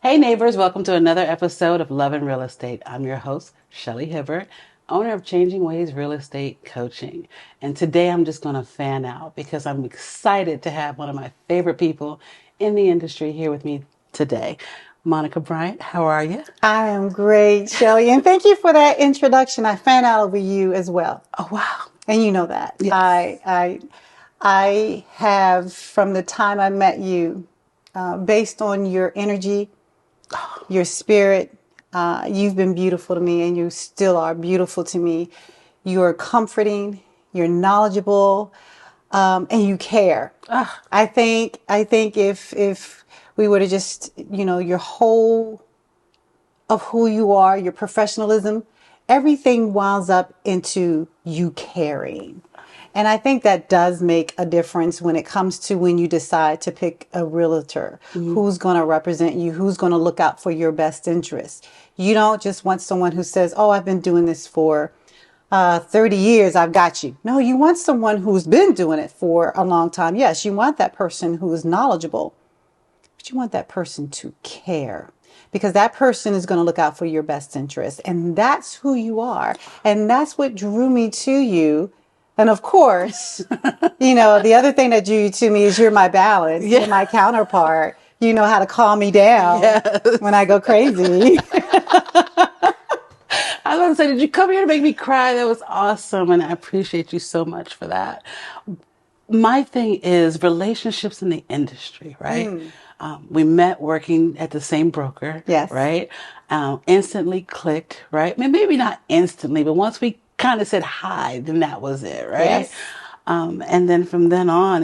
Hey neighbors, welcome to another episode of Love and Real Estate. I'm your host, Shelly Hibbert, owner of Changing Ways Real Estate Coaching. And today I'm just going to fan out because I'm excited to have one of my favorite people in the industry here with me today. Monica Bryant, how are you? I am great, Shelly, and thank you for that introduction. I fan out over you as well, Oh, wow. and you know that. Yes. I have from the time I met you, based on your energy, your spirit. You've been beautiful to me, and you still are beautiful to me. You're comforting. You're knowledgeable, and you care. I think if we were to just, your whole of who you are, your professionalism, everything winds up into you caring. And I think that does make a difference when it comes to when you decide to pick a realtor, who's going to represent you, who's going to look out for your best interests. You don't just want someone who says, oh, I've been doing this for 30 years, I've got you. No, you want someone who's been doing it for a long time. Yes, you want that person who is knowledgeable, but you want that person to care, because that person is going to look out for your best interest. And that's who you are. And that's what drew me to you. And of course, the other thing that drew you to me is you're my balance. Yeah. You're my counterpart. You know how to calm me down when I go crazy. I was going to say, did you come here to make me cry? That was awesome. And I appreciate you so much for that. My thing is relationships in the industry, right? We met working at the same broker, Yes. right? Instantly clicked, right? I mean, maybe not instantly, but once we kind of said hi, then that was it, right? Yes. And then from then on,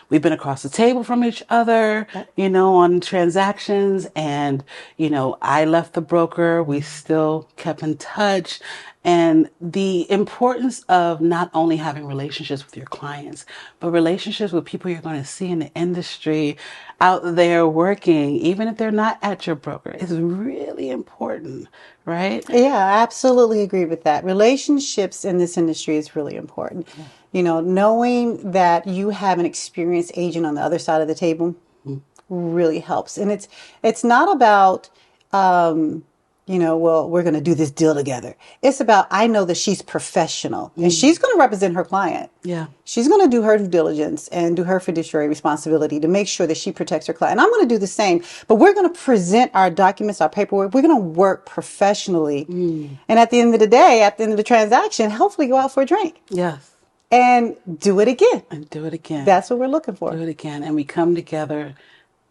we've been across the table from each other, on transactions. And, I left the broker. We still kept in touch. And the importance of not only having relationships with your clients, but relationships with people you're going to see in the industry out there working, even if they're not at your broker, is really important, right? Yeah, I absolutely agree with that. Relationships in this industry is really important. Knowing that you have an experienced agent on the other side of the table really helps. And it's not about, well, we're going to do this deal together. It's about, I know that she's professional and she's going to represent her client. Yeah. She's going to do her due diligence and do her fiduciary responsibility to make sure that she protects her client. And I'm going to do the same, but we're going to present our documents, our paperwork. We're going to work professionally. And at the end of the day, at the end of the transaction, hopefully go out for a drink. Yes. And do it again. And do it again. That's what we're looking for. Do it again. And we come together,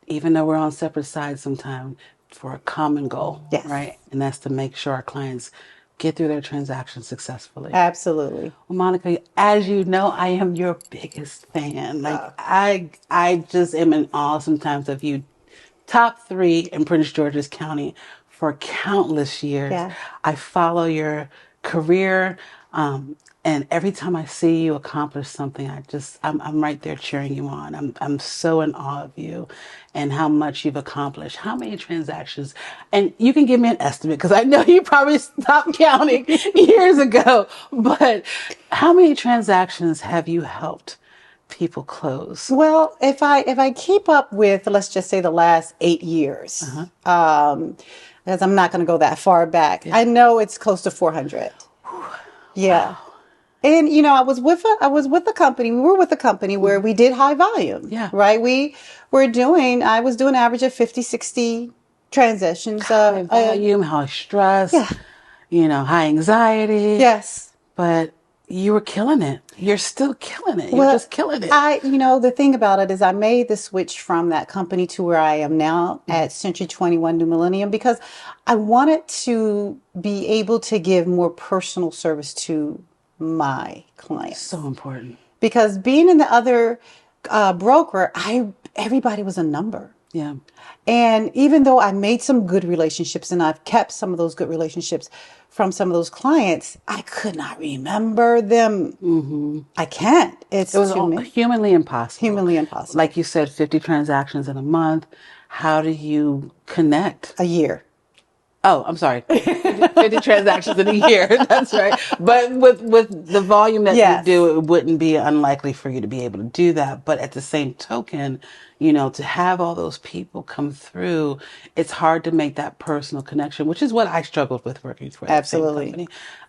even though we're on separate sides sometimes, for a common goal. Yes. Right? And that's to make sure our clients get through their transactions successfully. Absolutely. Well, Monica, as you know, I am your biggest fan. I just am in awe sometimes of you. Top 3 in Prince George's County for countless years. Yeah. I follow your career. And every time I see you accomplish something, I'm right there cheering you on. I'm so in awe of you and how much you've accomplished. How many transactions? And you can give me an estimate because I know you probably stopped counting years ago, but how many transactions have you helped people close? Well, if I keep up with, let's just say the last 8 years, because I'm not going to go that far back. Yeah. I know it's close to 400. Yeah. Wow. And, I was with a company. We were with a company where we did high volume. Yeah. Right. I was doing an average of 50, 60 transactions. High volume, high stress, high anxiety. Yes. But you were killing it. You're still killing it. You're just killing it. The thing about it is I made the switch from that company to where I am now at Century 21 New Millennium because I wanted to be able to give more personal service to my clients. So important. Because being in the other broker, everybody was a number. Yeah. And even though I made some good relationships and I've kept some of those good relationships from some of those clients, I could not remember them. Mm-hmm. I can't. It was humanly impossible. Humanly impossible. Like you said, 50 transactions in a month. How do you connect? A year. Oh, I'm sorry. 50 transactions in a year. That's right. But with the volume that you Yes, do, it wouldn't be unlikely for you to be able to do that. But at the same token, to have all those people come through, it's hard to make that personal connection, which is what I struggled with working for that same absolutely.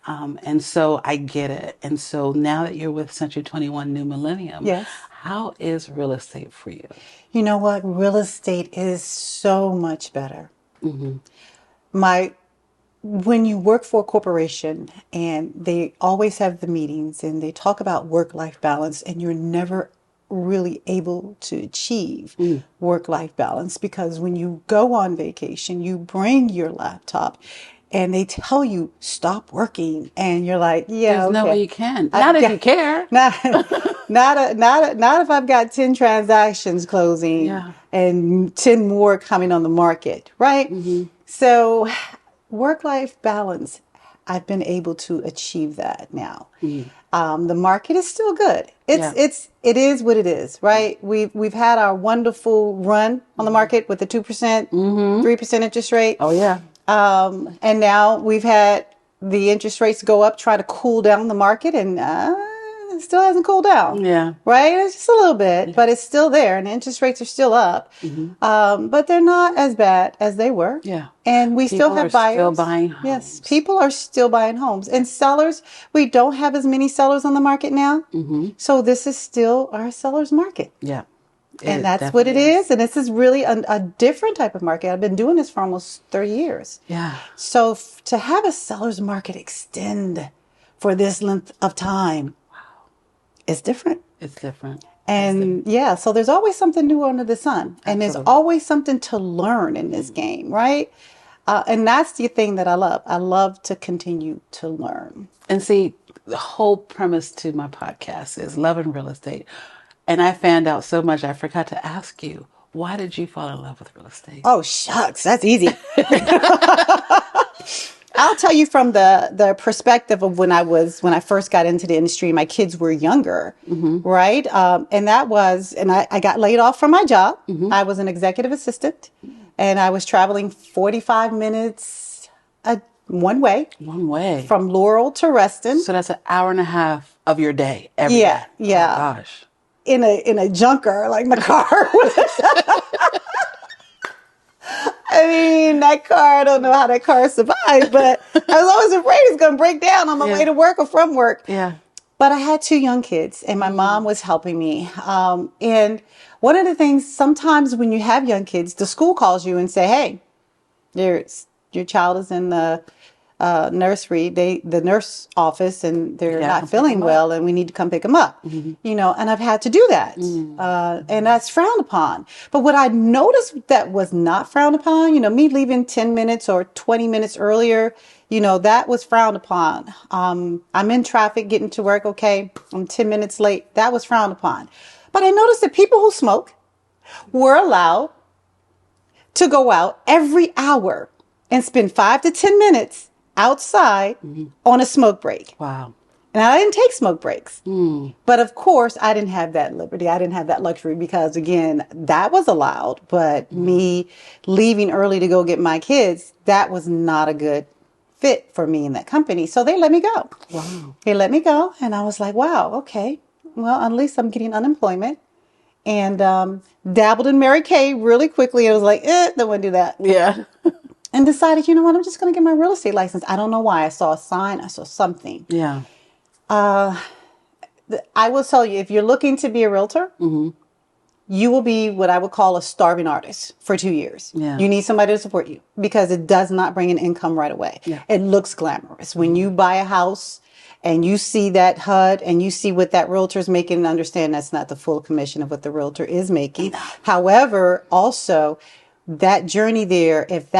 company. And so I get it. And so now that you're with Century 21 New Millennium, Yes. how is real estate for you? You know what? Real estate is so much better. My When you work for a corporation and they always have the meetings and they talk about work-life balance and you're never really able to achieve work-life balance because when you go on vacation, you bring your laptop and they tell you stop working and you're like, yeah, There's no way okay. you can. Not I've if got you care. not not if I've got 10 transactions closing Yeah. and 10 more coming on the market, right? So work-life balance, I've been able to achieve that now. The market is still good. Yeah. It is what it is, right? We've had our wonderful run on the market with the 2%, 3% interest rate. Oh, yeah. And now we've had the interest rates go up, try to cool down the market, and it still hasn't cooled down. Yeah. Right? It's just a little bit, but it's still there, and the interest rates are still up. But they're not as bad as they were. Yeah. And we still People are have still buyers. buying Yes, homes. people are still buying homes. And sellers, we don't have as many sellers on the market now. So this is still our sellers market. Yeah. And It that's what it definitely is. is. And this is really a different type of market. I've been doing this for almost 30 years. Yeah. So to have a seller's market extend for this length of time is different. It's different. And yeah, so there's always something new under the sun. And there's Absolutely. always something to learn in this game, right? And that's the thing that I love. I love to continue to learn. And see, the whole premise to my podcast is love and real estate. And I found out so much, I forgot to ask you, why did you fall in love with real estate? Oh, shucks, that's easy. I'll tell you from the perspective of when I first got into the industry, my kids were younger, right? And I got laid off from my job. I was an executive assistant and I was traveling 45 minutes one way One way. from Laurel to Reston So that's an hour and a half of your day every day. yeah. Oh, gosh. in a junker, like my car. I mean, that car, I don't know how that car survived, but I was always afraid it's going to break down on my way to work or from work. Yeah. But I had two young kids and my mom was helping me. And one of the things, sometimes when you have young kids, the school calls you and say, hey, your child is in the nursery, the nurse office, and they're Yeah, not come pick feeling 'em well, and we need to come pick them up. And I've had to do that, and that's frowned upon. But what I noticed that was not frowned upon, me leaving 10 minutes or 20 minutes earlier, that was frowned upon. I'm in traffic getting to work. Okay, I'm 10 minutes late. That was frowned upon. But I noticed that people who smoke were allowed to go out every hour and spend 5 to 10 minutes outside on a smoke break. Wow. And I didn't take smoke breaks. But of course, I didn't have that liberty. I didn't have that luxury because, again, that was allowed. But me leaving early to go get my kids, that was not a good fit for me in that company. So they let me go. Wow. They let me go. And I was like, wow, okay. Well, at least I'm getting unemployment. And dabbled in Mary Kay really quickly. I was like, don't want to do that. Yeah. And decided, you know what, I'm just going to get my real estate license. I don't know why. I saw a sign. I saw something. Yeah. I will tell you, if you're looking to be a realtor, you will be what I would call a starving artist for 2 years. Yeah. You need somebody to support you because it does not bring an income right away. Yeah. It looks glamorous. When you buy a house and you see that HUD and you see what that realtor is making, and understand that's not the full commission of what the realtor is making. However, also that journey there, if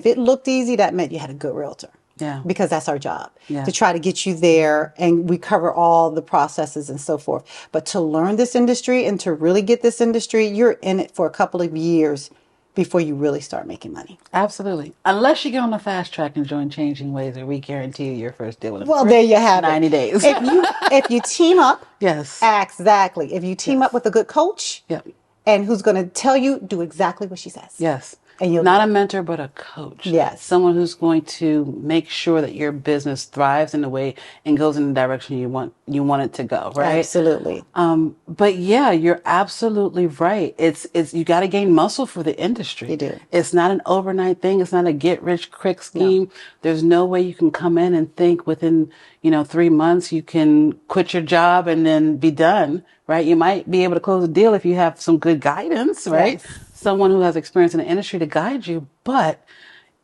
it looked easy, that meant you had a good realtor. Yeah. Because that's our job, Yeah. to try to get you there, and we cover all the processes and so forth. But to learn this industry and to really get this industry, you're in it for a couple of years before you really start making money. Absolutely. Unless you get on the fast track and join Changing Ways, where we guarantee you your first deal in the Well, first there you have 90 it. days. If you team up, Yes. exactly. If you team up with a good coach, Yeah. and who's going to tell you, do exactly what she says. Yes. And you'll Not do a it. mentor, but a coach. Yes. Someone who's going to make sure that your business thrives in the way and goes in the direction you want it to go, right? Absolutely. But yeah, you're absolutely right. It's you got to gain muscle for the industry. You do. It's not an overnight thing. It's not a get rich quick No. scheme. There's no way you can come in and think within, 3 months you can quit your job and then be done, right? You might be able to close a deal if you have some good guidance, right? Yes. Someone who has experience in the industry to guide you, but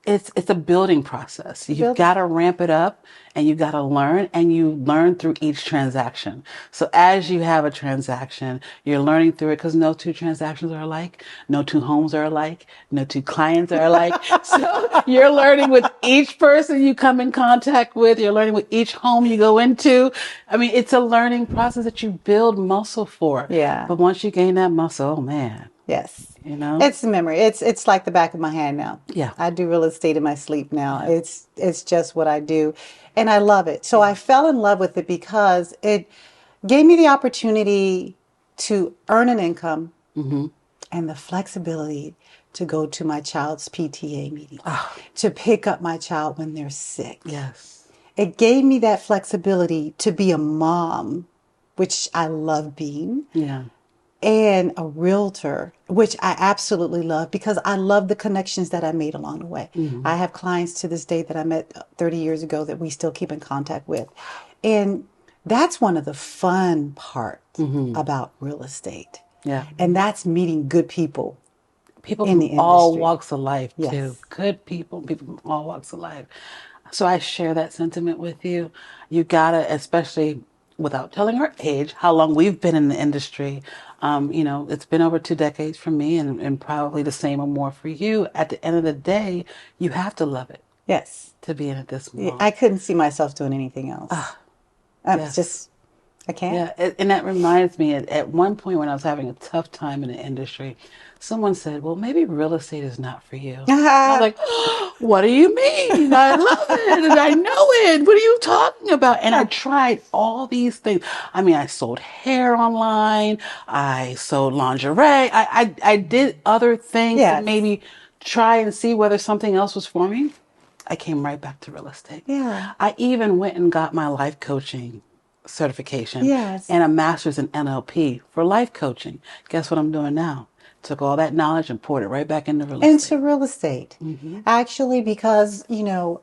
it's a building process. You've Building. got to ramp it up and you've got to learn, and you learn through each transaction. So as you have a transaction, you're learning through it, because no two transactions are alike. No two homes are alike. No two clients are alike. So you're learning with each person you come in contact with. You're learning with each home you go into. I mean, it's a learning process that you build muscle for. Yeah. But once you gain that muscle, oh man, Yes. It's the memory. It's like the back of my hand now. Yeah. I do real estate in my sleep now. Yeah. It's just what I do. And I love it. So I fell in love with it because it gave me the opportunity to earn an income and the flexibility to go to my child's PTA meeting, to pick up my child when they're sick. Yes. It gave me that flexibility to be a mom, which I love being. Yeah. And a realtor, which I absolutely love because I love the connections that I made along the way. I have clients to this day that I met 30 years ago that we still keep in contact with. And that's one of the fun parts about real estate. Yeah. And that's meeting good people. People in from the all industry. walks of life too. Yes. Good people from all walks of life. So I share that sentiment with you. You gotta, especially without telling our age, how long we've been in the industry. It's been over 2 decades for me, and probably the same or more for you. At the end of the day, you have to love it Yes. to be in it this long. I couldn't see myself doing anything else. yes. I can't. Yeah, and that reminds me, at one point when I was having a tough time in the industry, someone said, well, maybe real estate is not for you. And I was like, what do you mean? I love it and I know it. What are you talking about? And I tried all these things. I mean, I sold hair online. I sold lingerie. I did other things to Yes. maybe try and see whether something else was for me. I came right back to real estate. Yeah. I even went and got my life coaching certification Yes. and a master's in NLP for life coaching. Guess what I'm doing now? Took all that knowledge and poured it right back into real estate. Into real estate. Actually, because,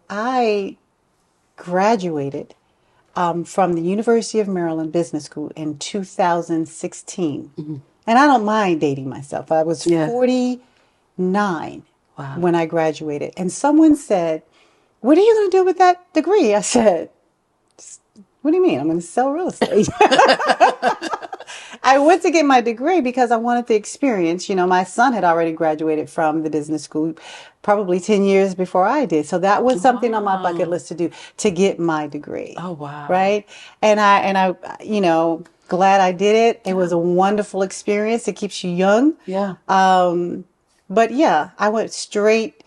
I graduated from the University of Maryland Business School in 2016. And I don't mind dating myself. I was Yeah. 49 Wow. when I graduated. And someone said, what are you going to do with that degree? I said, what do you mean? I'm going to sell real estate. I went to get my degree because I wanted the experience. My son had already graduated from the business school probably 10 years before I did. So that was something on my bucket list to do, to get my degree. Oh, wow. Right. And I, glad I did it. It was a wonderful experience. It keeps you young. Yeah. But yeah, I went straight.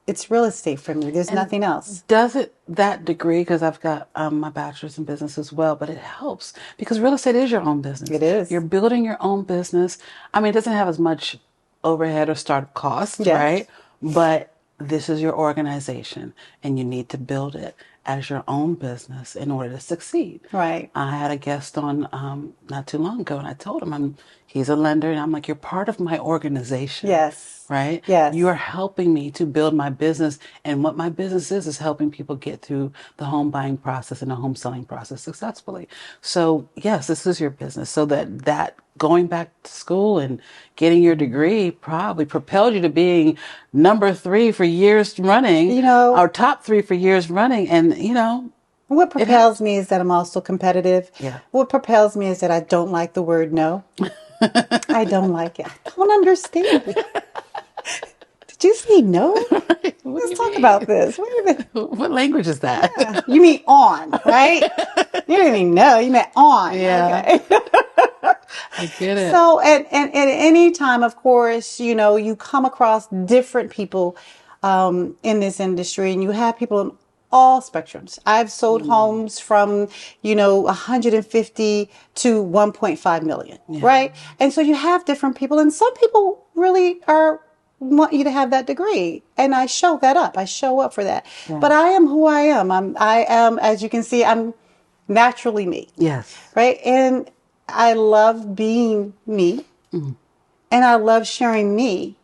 It's real estate for me. There's nothing else. Does it, that degree, because I've got my bachelor's in business as well, but it helps because real estate is your own business. It is. You're building your own business. I mean, it doesn't have as much overhead or startup costs, Yes. right? But this is your organization and you need to build it as your own business in order to succeed. Right. I had a guest on not too long ago, and I told him he's a lender, and I'm like, you're part of my organization. Yes. Right? Yes. You are helping me to build my business, and what my business is helping people get through the home buying process and the home selling process successfully. So yes, this is your business. So that going back to school and getting your degree probably propelled you to being number 3 for years running, or top 3 for years running. And, what propels me is that I'm also competitive. Yeah. What propels me is that I don't like the word no. I don't like it. I don't understand it. Did you say no? Let's talk about this. Wait a minute. What language is that? Yeah. You mean on, right? You didn't mean no. You meant on. Yeah. Okay. I get it. So at any time, of course, you come across different people in this industry, and you have people in all spectrums. I've sold homes from, 150 to 1.5 million, right? And so you have different people, and some people really are want you to have that degree. And I show that up. I show up for that. Yeah. But I am who I am. I am, as you can see, I'm naturally me. Yes. Right? And I love being me. And I love sharing me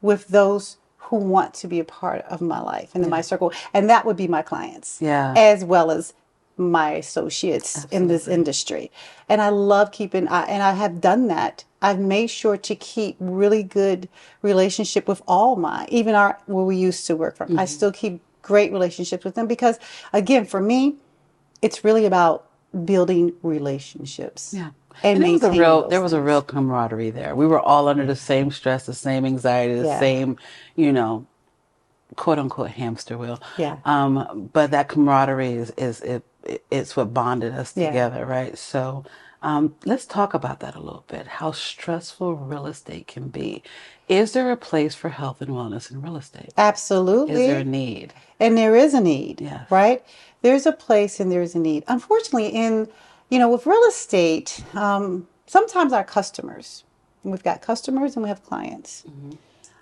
with those who want to be a part of my life and in my circle. And that would be my clients, Yeah. as well as my associates in this Absolutely. industry. And I love keeping, and I have done that. I've made sure to keep really good relationship with all my, even our, where we used to work from. I still keep great relationships with them because, again, for me, it's really about building relationships. Yeah. And And maintaining those there was a things. real camaraderie there. We were all under the same stress, the same anxiety, the Yeah. same, you know, quote unquote hamster wheel. Yeah. But that camaraderie it's what bonded us Yeah. together, right? So let's talk about that a little bit. How stressful real estate can be. Is there a place for health and wellness in real estate? Absolutely. Is there a need? And there is a need, Yes. right? There's a place and there's a need. Unfortunately, with real estate, sometimes our customers, we've got customers and we have clients.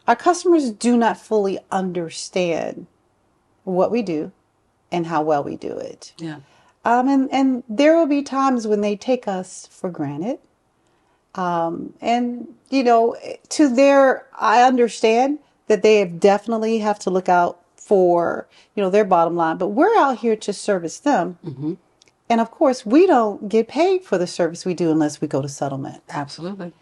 Our customers do not fully understand what we do and how well we do it. Yeah. And there will be times when they take us for granted. And, I understand that they definitely have to look out for, their bottom line, but we're out here to service them. And of course, we don't get paid for the service we do unless we go to settlement. Absolutely.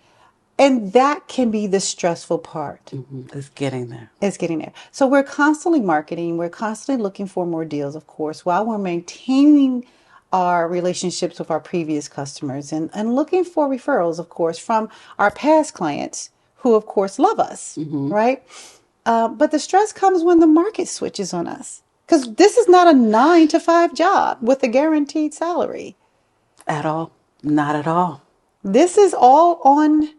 And that can be the stressful part. It's getting there. It's getting there. So we're constantly marketing. We're constantly looking for more deals, of course, while we're maintaining our relationships with our previous customers and looking for referrals, of course, from our past clients who, of course, love us, right? But the stress comes when the market switches on us because this is not a 9 to 5 job with a guaranteed salary. At all? Not at all. This is all on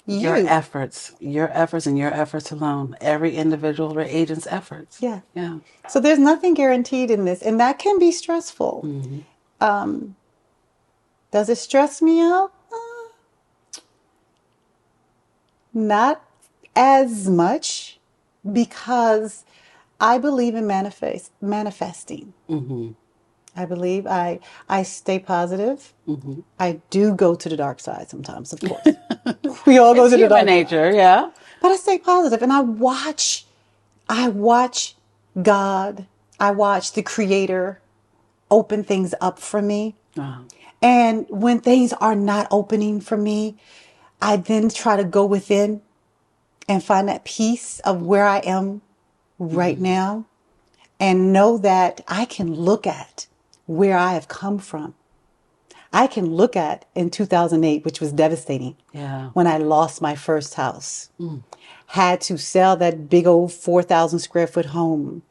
Your you. efforts and your efforts alone. Every individual or agent's efforts. Yeah. Yeah. So there's nothing guaranteed in this, and that can be stressful. Does it stress me out? Not as much because I believe in manifesting. I believe I stay positive. I do go to the dark side sometimes, of course. We all go to the Human dark side. nature, yeah. But I stay positive and I watch God, I watch the Creator open things up for me. And when things are not opening for me, I then try to go within and find that peace of where I am right now and know that I can look at where I have come from. I can look at in 2008, which was devastating. Yeah. When I lost my first house. Had to sell that big old 4,000 square foot home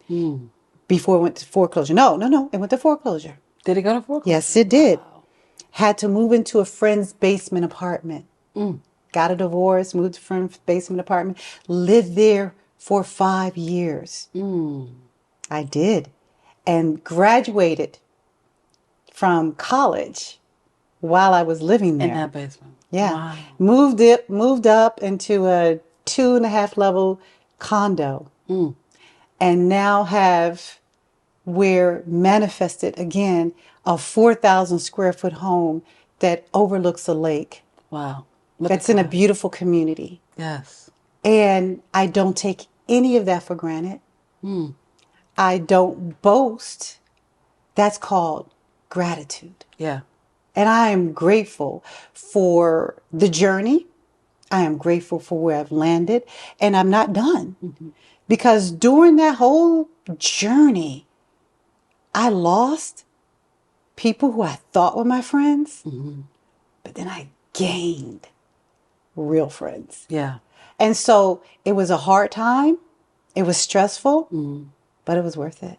before it went to foreclosure. No. It went to foreclosure. Did it go to foreclosure? Yes, it did. Had to move into a friend's basement apartment. Got a divorce, moved to a friend's basement apartment, lived there for 5 years. I did. And graduated from college while I was living there. In that basement. Yeah. Wow. Moved up into a 2.5 level condo. And now have we're manifested again a 4,000 square foot home that overlooks a lake. Wow. That's in a beautiful community. Yes. And I don't take any of that for granted. I don't boast. That's called gratitude. Yeah. And I am grateful for the journey. I am grateful for where I've landed. And I'm not done. Because during that whole journey, I lost people who I thought were my friends. But then I gained real friends. Yeah. And so it was a hard time. It was stressful, but it was worth it.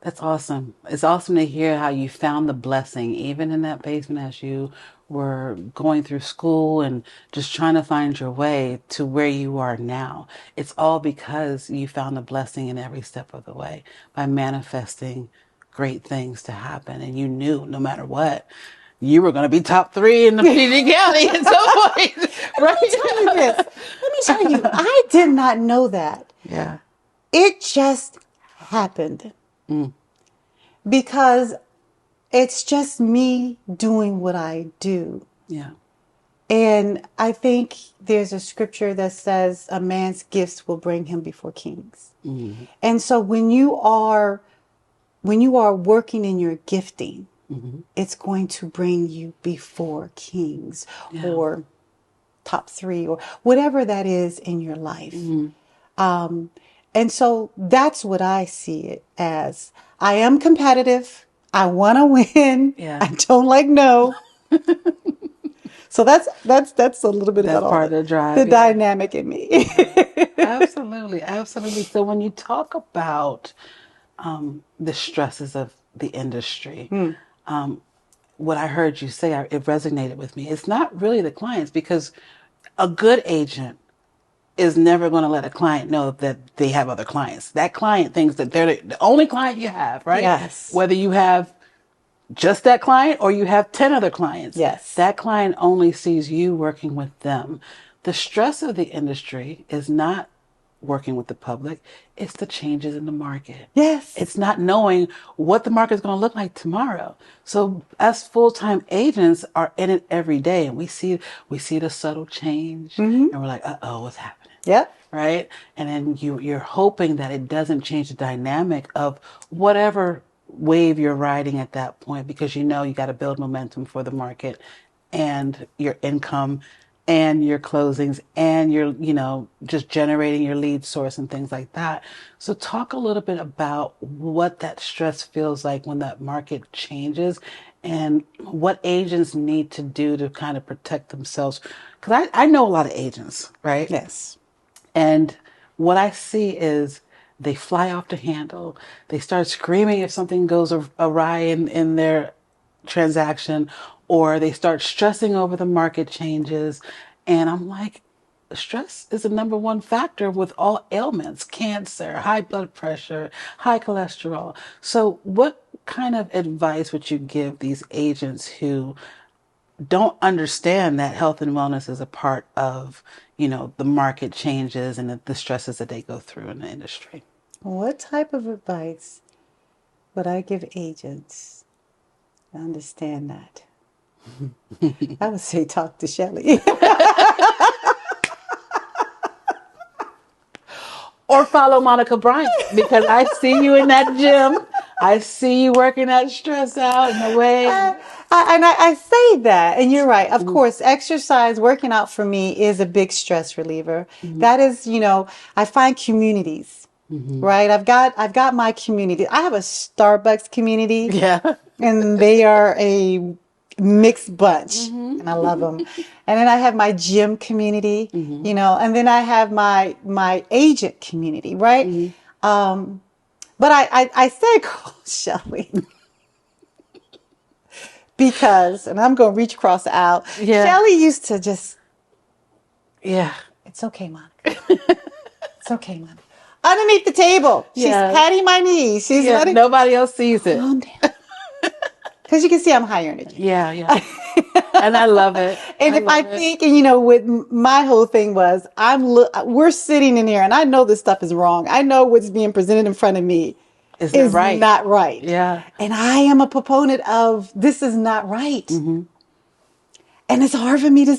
That's awesome. It's awesome to hear how you found the blessing, even in that basement as you were going through school and just trying to find your way to where you are now. It's all because you found a blessing in every step of the way by manifesting great things to happen. And you knew no matter what, you were going to be top 3 in the PG County at some point. Right? Let me me tell you, I did not know that. Yeah. It just happened because it's just me doing what I do. Yeah. And I think there's a scripture that says a man's gifts will bring him before kings. Mm-hmm. And so when you are working in your gifting, Mm-hmm. it's going to bring you before kings Yeah. or top three or whatever that is in your life. Mm-hmm. And so that's what I see it as. I am competitive. I want to win. Yeah. I don't like no. So that's a little bit That's about all part of the the drive. the Yeah. dynamic in me. Absolutely. Absolutely. So when you talk about the stresses of the industry, what I heard you say, it resonated with me. It's not really the clients because a good agent is never going to let a client know that they have other clients. That client thinks that they're the only client you have, right? Yes. Whether you have just that client or you have 10 other clients, Yes. that client only sees you working with them. The stress of the industry is not working with the public, it's the changes in the market. Yes. It's not knowing what the market is going to look like tomorrow. So us full-time agents are in it every day and we see the subtle change and we're like, "Uh-oh, what's happening?" Yep. Right? And then you're hoping that it doesn't change the dynamic of whatever wave you're riding at that point because you know you got to build momentum for the market and your income and your closings and your just generating your lead source and things like that. So talk a little bit about what that stress feels like when that market changes and what agents need to do to kind of protect themselves because I know a lot of agents, right? Yes. And what I see is they fly off the handle. They start screaming if something goes awry in their transaction, or they start stressing over the market changes. And I'm like, stress is the number one factor with all ailments, cancer, high blood pressure, high cholesterol. So, what kind of advice would you give these agents who don't understand that health and wellness is a part of, the market changes and the stresses that they go through in the industry? What type of advice would I give agents to understand that? I would say talk to Shelly. Or follow Monica Bryant because I see you in that gym. I see you working that stress out in a way. I say that, and you're right. Of course, exercise, working out for me is a big stress reliever. That is, I find communities, right? I've got my community. I have a Starbucks community, Yeah. and they are a mixed bunch, and I love them. And then I have my gym community, and then I have my agent community, right? But I say call Shelly because, and I'm going to reach across the aisle. Yeah. Shelly used to just, Yeah. it's okay, Monica. It's okay, Monica. Underneath the table, she's Yeah. patting my knees. She's Yeah. letting, Nobody else sees it. calm down. Because you can see I'm high energy. Yeah. Yeah. And I love it. And I if I love it. think, and what my whole thing was, we're sitting in here, and I know this stuff is wrong. I know what's being presented in front of me It's not is right. not right. Yeah. And I am a proponent of this is not right. And it's hard for me to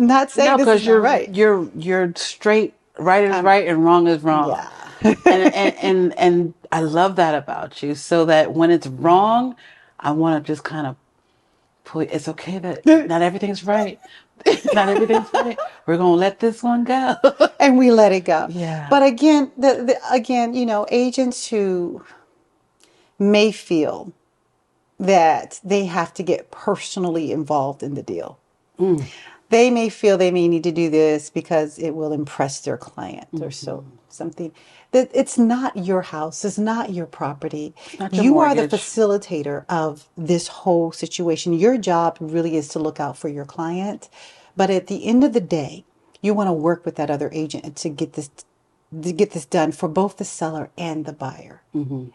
not say No, this is because not you're right. you're straight. Right is right and wrong is wrong. Yeah. And I love that about you. So that when it's wrong, I want to just kind of pull. It's okay that not everything's right. Not everything's right. We're gonna let this one go. And we let it go. Yeah. But again, again, agents who may feel that they have to get personally involved in the deal. They may feel they may need to do this because it will impress their client or so something. That it's not your house, it's not your property. Not your You are the mortgage. facilitator of this whole situation. Your job really is to look out for your client. But at the end of the day, you want to work with that other agent to get this done for both the seller and the buyer.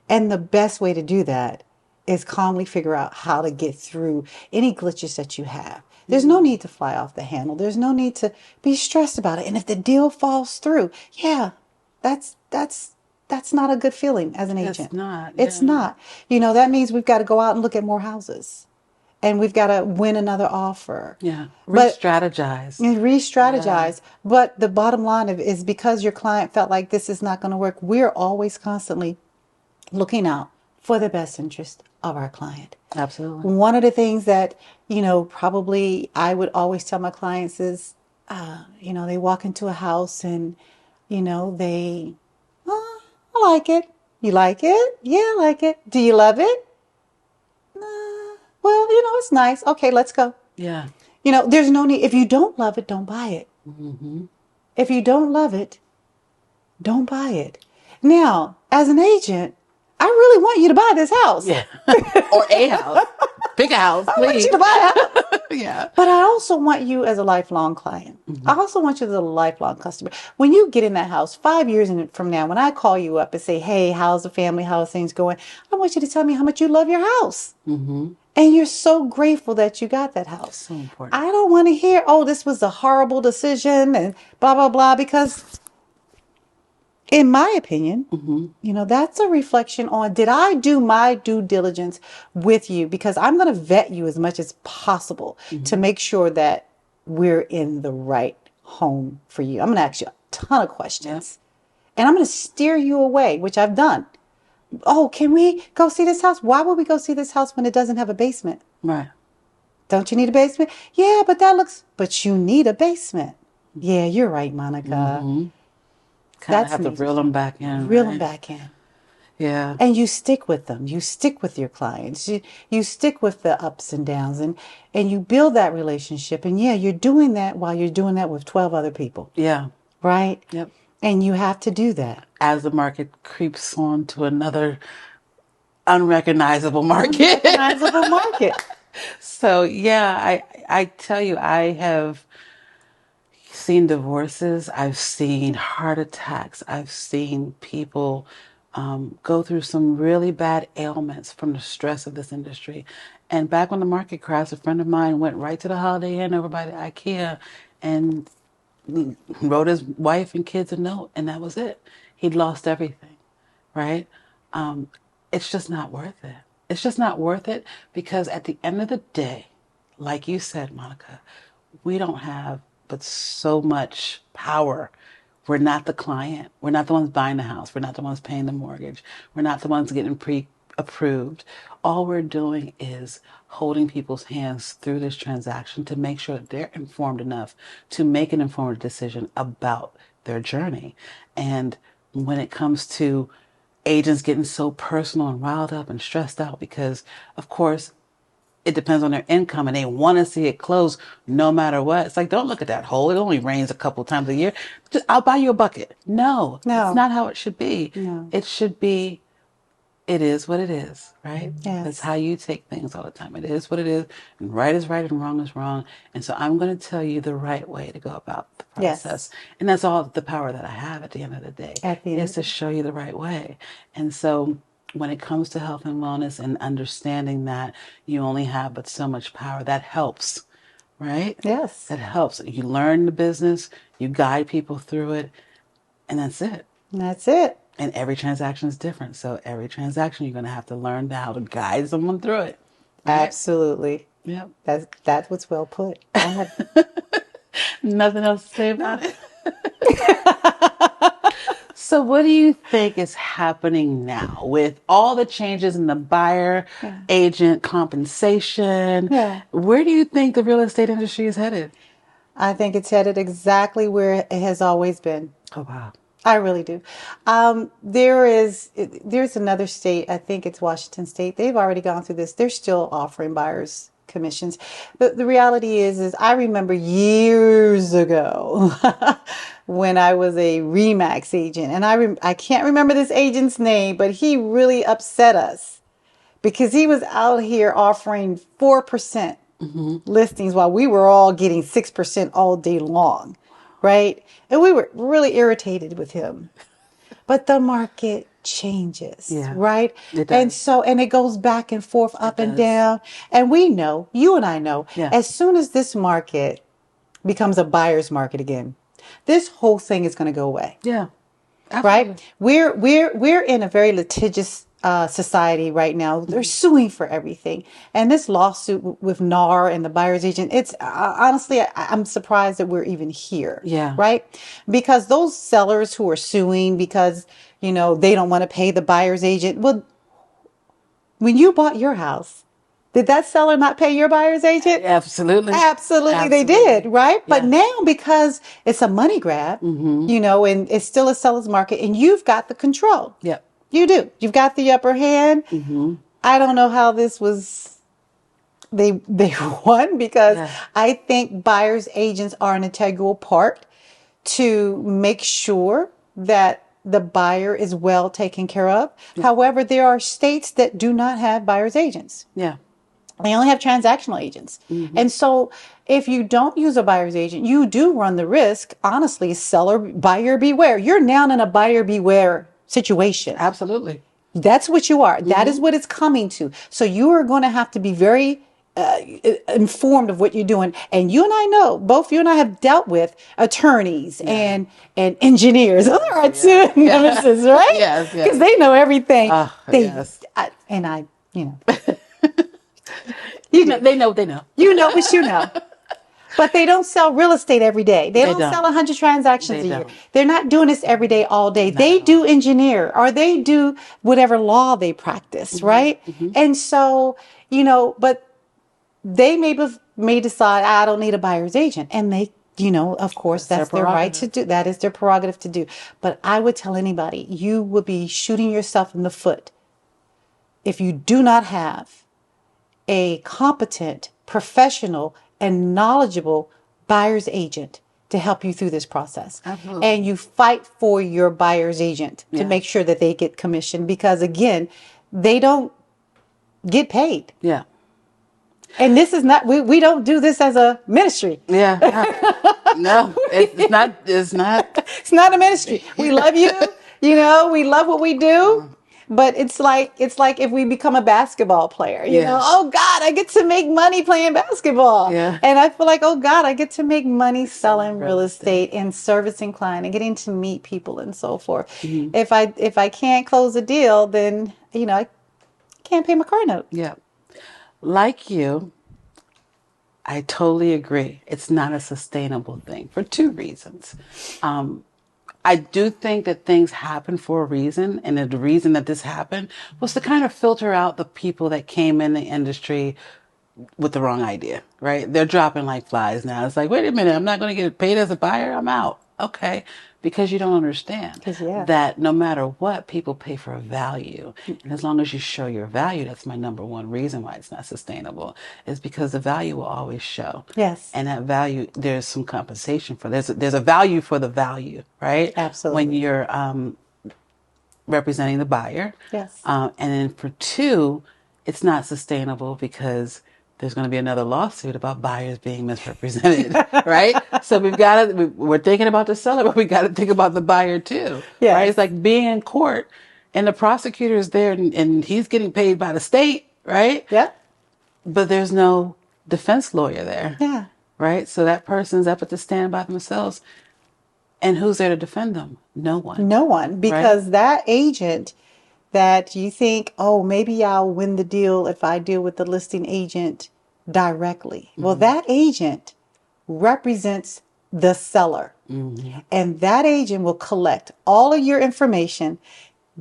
And the best way to do that is calmly figure out how to get through any glitches that you have. There's no need to fly off the handle. There's no need to be stressed about it. And if the deal falls through, yeah, that's not a good feeling as an It's agent. not. It's Yeah. not. That means we've got to go out and look at more houses, and we've got to win another offer. Yeah. But Re-strategize. and Yeah. re-strategize. But the bottom line is because your client felt like this is not going to work, we're always constantly looking out for the best interest of our client. Absolutely. One of the things that, probably I would always tell my clients is, they walk into a house and, they, oh, I like it. You like it? Yeah, I like it. Do you love it? Well, it's nice. Okay, let's go. Yeah. There's no need. If you don't love it, don't buy it. Mm-hmm. If you don't love it, don't buy it. Now, as an agent, I really want you to buy this house. Yeah. Or a house. Pick a house, I want please. you to buy a house. Yeah. But I also want you as a lifelong client. I also want you as a lifelong customer. When you get in that house 5 years from now, when I call you up and say, hey, how's the family? How's things going? I want you to tell me how much you love your house. Mm-hmm. And you're so grateful that you got that house. So important. I don't want to hear, oh, this was a horrible decision and blah, blah, blah, because in my opinion, that's a reflection on, did I do my due diligence with you? Because I'm going to vet you as much as possible to make sure that we're in the right home for you. I'm going to ask you a ton of questions. And I'm going to steer you away, which I've done. Oh, can we go see this house? Why would we go see this house when it doesn't have a basement? Right. Don't you need a basement? Yeah, but you need a basement. Yeah, you're right, Monica. Kind of That's have to needed. reel them back in. Reel Right? them back in. Yeah. And you stick with them. You stick with your clients. You stick with the ups and downs, and you build that relationship. And yeah, you're doing that while you're doing that with 12 other people. Yeah. Right? Yep. And you have to do that. As the market creeps on to another unrecognizable market. Unrecognizable market. So yeah, I tell you, I have seen divorces, I've seen heart attacks, I've seen people go through some really bad ailments from the stress of this industry. And back when the market crashed, a friend of mine went right to the Holiday Inn over by the IKEA and wrote his wife and kids a note, and that was it. He'd lost everything, right? It's just not worth it. It's just not worth it because at the end of the day, like you said, Monica, we don't have but so much power. We're not the client. We're not the ones buying the house. We're not the ones paying the mortgage. We're not the ones getting pre-approved. All we're doing is holding people's hands through this transaction to make sure that they're informed enough to make an informed decision about their journey. And when it comes to agents getting so personal and riled up and stressed out because, of course, it depends on their income and they want to see it close no matter what. It's like, don't look at that hole. It only rains a couple times a year. I'll buy you a bucket. No, that's not how it should be. No. It should be, it is what it is, right? Yes. That's how you take things all the time. It is what it is. And right is right and wrong is wrong. And so I'm going to tell you the right way to go about the process. Yes. And that's all the power that I have at the end of the day. At the end. Is to show you the right way. And so when it comes to health and wellness and understanding that you only have but so much power, that helps, right? Yes. That helps. You learn the business, you guide people through it, and that's it. And that's it. And every transaction is different. So every transaction, you're going to have to learn how to guide someone through it. Right? Absolutely. Yep. That's what's well put. Nothing else to say about it. So what do you think is happening now with all the changes in the buyer agent compensation? Yeah. Where do you think the real estate industry is headed? I think it's headed exactly where it has always been. Oh, wow. I really do. There's another state, I think it's Washington State. They've already gone through this. They're still offering buyers commissions. The reality is I remember years ago when I was a Remax agent, and I can't remember this agent's name, but he really upset us because he was out here offering 4% listings while we were all getting 6% all day long. Right? And we were really irritated with him. But the market changes, Yeah, right? it And does. so, and it goes back and forth, It up and does. down. And we know, you and I know, Yeah. as soon as this market becomes a buyer's market again, this whole thing is going to go away, Yeah. right? Absolutely. We're in a very litigious society right now. They're suing for everything, and this lawsuit with NAR and the buyer's agent. It's honestly, I'm surprised that we're even here, Yeah. right? Because those sellers who are suing because they don't want to pay the buyer's agent. Well, when you bought your house, did that seller not pay your buyer's agent? Absolutely. Absolutely, they did, Absolutely. right? But Yeah. now, because it's a money grab, Mm-hmm. and it's still a seller's market, and you've got the control. Yep. You do. You've got the upper hand. Mm-hmm. I don't know how this was. They won because Yeah. I think buyers agents are an integral part to make sure that the buyer is well taken care of. Yeah. However, there are states that do not have buyers agents. Yeah. They only have transactional agents. Mm-hmm. And so if you don't use a buyer's agent, you do run the risk, honestly, buyer beware. You're now in a buyer beware situation. Absolutely. That's what you are. That is Mm-hmm. what it's coming to. So you are going to have to be very informed of what you're doing. And you and I know, both you and I have dealt with attorneys Yeah. and engineers. Those are our Yeah. two Yeah. nemesis, right? Yes. Because Yes. they know everything. Oh, They yes. I, and I, you know, You you know, do. they know what they know. You know what you know. But they don't sell real estate every day. They They don't don't. sell 100 transactions They a year. don't. They're not doing this every day, all day. Not They at all. do engineer or they do whatever law they practice, Mm-hmm. right? Mm-hmm. And so, but they may decide, I don't need a buyer's agent. And they, of course, That's their that's their right to prerogative. do. That is their prerogative to do. But I would tell anybody, you will be shooting yourself in the foot if you do not have a competent, professional, and knowledgeable buyer's agent to help you through this process. Absolutely. And you fight for your buyer's agent to Yeah. make sure that they get commission because, again, they don't get paid. Yeah. And this is not, we don't do this as a ministry. Yeah. No, it's not. It's not. It's not a ministry. We love you, we love what we do. But it's like if we become a basketball player, Yeah. oh God, I get to make money playing basketball. Yeah. And I feel like, oh God, I get to make money selling real real estate. estate and servicing client and getting to meet people and so forth. Mm-hmm. If I can't close a deal, then I can't pay my car note. Yeah. Like you, I totally agree. It's not a sustainable thing for two reasons. I do think that things happen for a reason, and the reason that this happened was to kind of filter out the people that came in the industry with the wrong idea, right? They're dropping like flies now. It's like, wait a minute, I'm not going to get paid as a buyer. I'm out. Okay. Because you don't understand 'Cause, yeah. that no matter what, people pay for a value. And as long as you show your value, that's my number one reason why it's not sustainable, is because the value will always show. Yes. And that value, there's some compensation for. There's a value for the value, right? Absolutely. When you're representing the buyer. Yes. And then for two, it's not sustainable because there's going to be another lawsuit about buyers being misrepresented, right? So we're thinking about the seller, but we got to think about the buyer too, Yes. right? It's like being in court and the prosecutor is there and he's getting paid by the state, right? Yeah. But there's no defense lawyer there, Yeah. right? So that person's up at the stand by themselves. And who's there to defend them? No one. No one, because that agent that you think, oh, maybe I'll win the deal if I deal with the listing agent directly. Well, that agent represents the seller. And that agent will collect all of your information,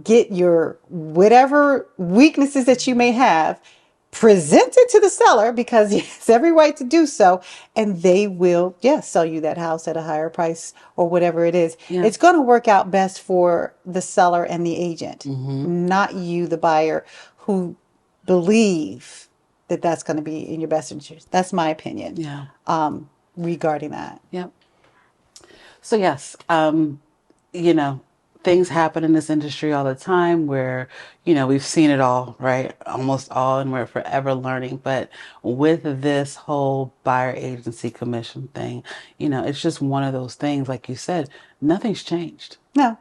get your whatever weaknesses that you may have, present it to the seller because he has every right to do so. And they will, sell you that house at a higher price or whatever it is. Yeah. It's going to work out best for the seller and the agent, not you, the buyer, who believe that that's going to be in your best interest. That's my opinion. Yeah. Regarding that. Yep. So yes, things happen in this industry all the time where, we've seen it all, right? Almost all, and we're forever learning. But with this whole buyer agency commission thing, it's just one of those things, like you said, nothing's changed. No.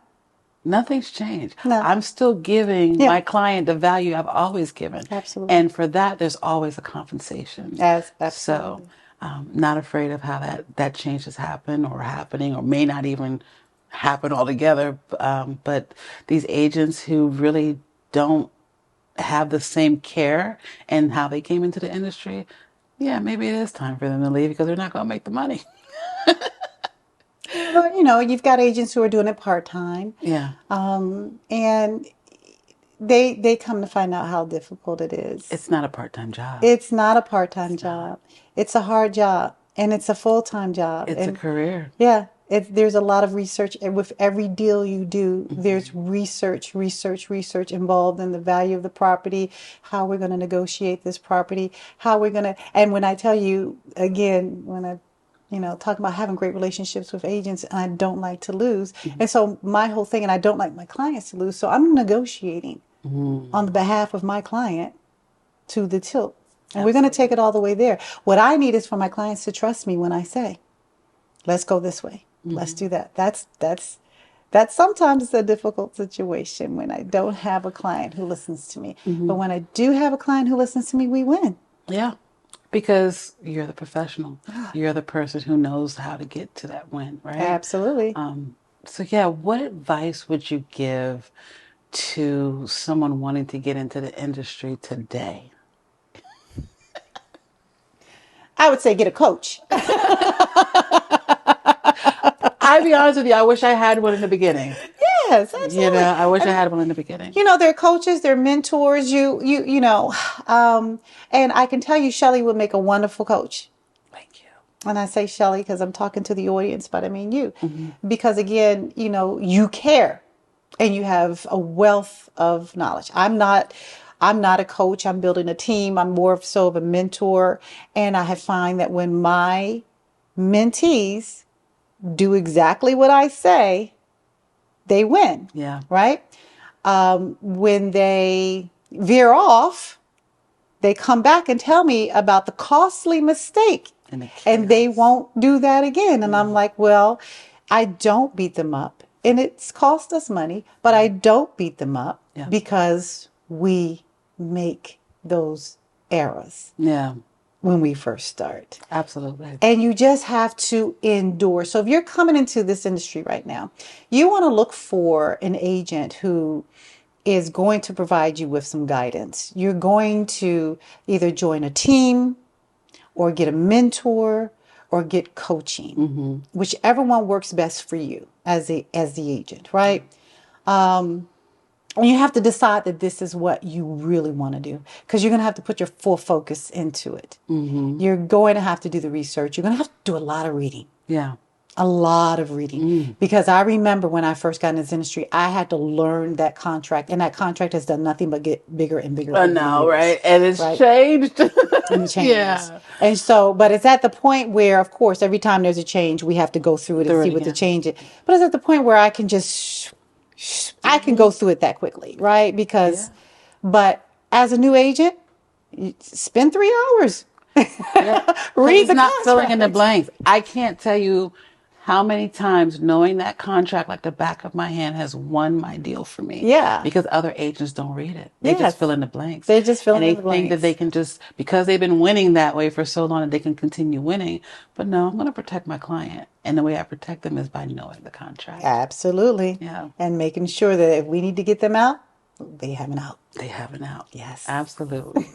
Nothing's changed. No. I'm still giving Yeah. my client the value I've always given. Absolutely. And for that, there's always a compensation. As So, absolutely. not afraid of how that change has happened or happening or may not even happen altogether. But these agents who really don't have the same care and how they came into the industry, yeah, maybe it is time for them to leave because they're not going to make the money. Well, you've got agents who are doing it part time. Yeah. And they come to find out how difficult it is. It's not a part-time job. It's not a part-time It's not. job. It's a hard job, and it's a full-time job. It's a And career. yeah, there's a lot of research. And with every deal you do, there's research involved in the value of the property, how we're going to negotiate this property, how we're going to, and when I tell you, again, when I talk about having great relationships with agents, and I don't like to lose. And so my whole thing, and I don't like my clients to lose. So I'm negotiating on the behalf of my client to the tilt. And we're going to take it all the way there. What I need is for my clients to trust me when I say, let's go this way. Let's do that. That's sometimes a difficult situation when I don't have a client who listens to me. But when I do have a client who listens to me, we win. Yeah. Because you're the professional. You're the person who knows how to get to that win, right? Absolutely. So yeah, what advice would you give to someone wanting to get into the industry today? I would say get a coach. I'll be honest with you, I wish I had one in the beginning. Yes, absolutely. I wish I had one in the beginning. They're coaches, they're mentors. And I can tell you, Shelley would make a wonderful coach. Thank you. And I say Shelley because I'm talking to the audience, but I mean you, because again, you care, and you have a wealth of knowledge. I'm not a coach. I'm building a team. I'm more so of a mentor, and I have find that when my mentees do exactly what I say, they win. Yeah. Right? When they veer off, they come back and tell me about the costly mistake, and they won't do that again. And I'm like, well, I don't beat them up, and it's cost us money, but I don't beat them up because we make those errors. Yeah. When we first start. Absolutely. And you just have to endure. So if you're coming into this industry right now, you want to look for an agent who is going to provide you with some guidance. You're going to either join a team or get a mentor or get coaching, whichever one works best for you as the agent, right? And you have to decide that this is what you really want to do, because you're going to have to put your full focus into it. You're going to have to do the research. You're going to have to do a lot of reading. Yeah. A lot of reading. Because I remember when I first got in this industry, I had to learn that contract, and that contract has done nothing but get bigger and bigger. I know, right? And it's changed. And it changes. Yeah. And so, but it's at the point where, of course, every time there's a change, we have to go through it and see what the change is. But it's at the point where I can just I can go through it that quickly, right? Because, but as a new agent, you spend 3 hours. Read the not contract. filling in the blanks. I can't tell you how many times knowing that contract like the back of my hand has won my deal for me. Yeah. Because other agents don't read it. They just fill in the blanks. They just fill in the blanks. And they think that they can just, because they've been winning that way for so long, that they can continue winning. But no, I'm going to protect my client. And the way I protect them is by knowing the contract. Absolutely. Yeah. And making sure that if we need to get them out, they have an out. They have an out. Yes. Absolutely.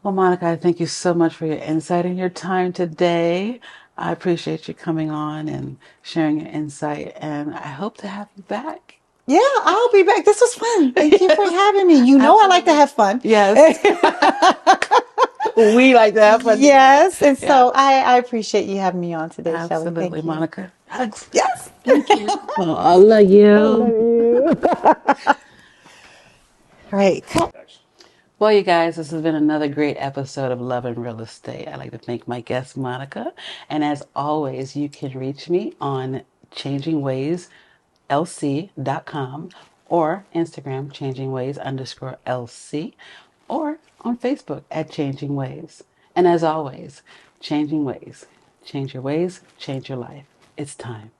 Well, Monica, I thank you so much for your insight and your time today. I appreciate you coming on and sharing your insight, and I hope to have you back. Yeah, I'll be back. This was fun. Thank you for having me. You know I like to have fun. Yes. We like to have fun. Yes. And so I appreciate you having me on today, Shelley. Absolutely, Thank you. Monica. Hugs. Yes. Thank you. Oh, I love you. Great. Well, you guys, this has been another great episode of Love and Real Estate. I'd like to thank my guest, Monica. And as always, you can reach me on changingwayslc.com or Instagram, changingways_LC, or on Facebook at Changing Ways. And as always, changing ways. Change your ways, change your life. It's time.